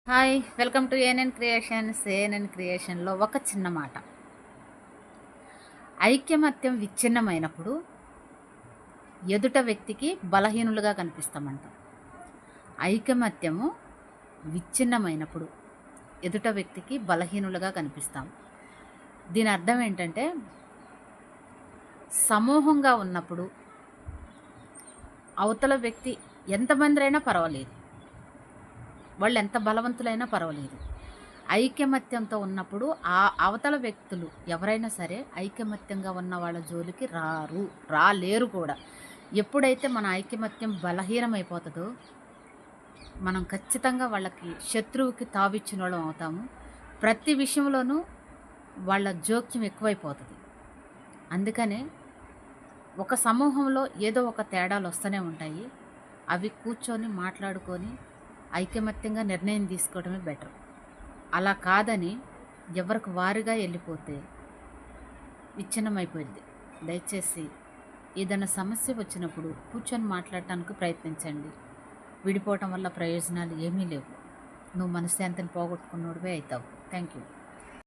Hi welcome to ANN creations. ANN క్రియేషన్లో ఒక చిన్న మాట. ఐకమత్యం విచ్ఛిన్నమైనప్పుడు ఎదుట వ్యక్తికి బలహీనులుగా కనిపిస్తామంట. ఐకమత్యము విచ్ఛిన్నమైనప్పుడు ఎదుట వ్యక్తికి బలహీనులుగా కనిపిస్తాం. దీని అర్థం ఏంటంటే, సమూహంగా ఉన్నప్పుడు అవతల వ్యక్తి ఎంతమందిరైనా పర్వాలేదు, వాళ్ళు ఎంత బలవంతులైనా పర్వాలేదు, ఐకమత్యంతో ఉన్నప్పుడు ఆ అవతల వ్యక్తులు ఎవరైనా సరే ఐకమత్యంగా ఉన్న వాళ్ళ జోలికి రాలేరు కూడా. ఎప్పుడైతే మన ఐకమత్యం బలహీనమైపోతుందో మనం ఖచ్చితంగా వాళ్ళకి శత్రువుకి తావిచ్చిన వాళ్ళం అవుతాము. ప్రతి విషయంలోనూ వాళ్ళ జోక్యం ఎక్కువైపోతుంది. అందుకనే ఒక సమూహంలో ఏదో ఒక తేడాలు వస్తూనే ఉంటాయి. అవి కూర్చొని మాట్లాడుకొని ఐకమత్యంగా నిర్ణయం తీసుకోవడమే బెటర్. అలా కాదని ఎవరికి వారుగా వెళ్ళిపోతే విచ్ఛిన్నమైపోయింది. దయచేసి ఏదైనా సమస్య వచ్చినప్పుడు కూర్చొని మాట్లాడటానికి ప్రయత్నించండి. విడిపోవటం వల్ల ప్రయోజనాలు ఏమీ లేవు. నువ్వు మనశ్శాంతిని పోగొట్టుకున్నోడివే అవుతావు. Thank you.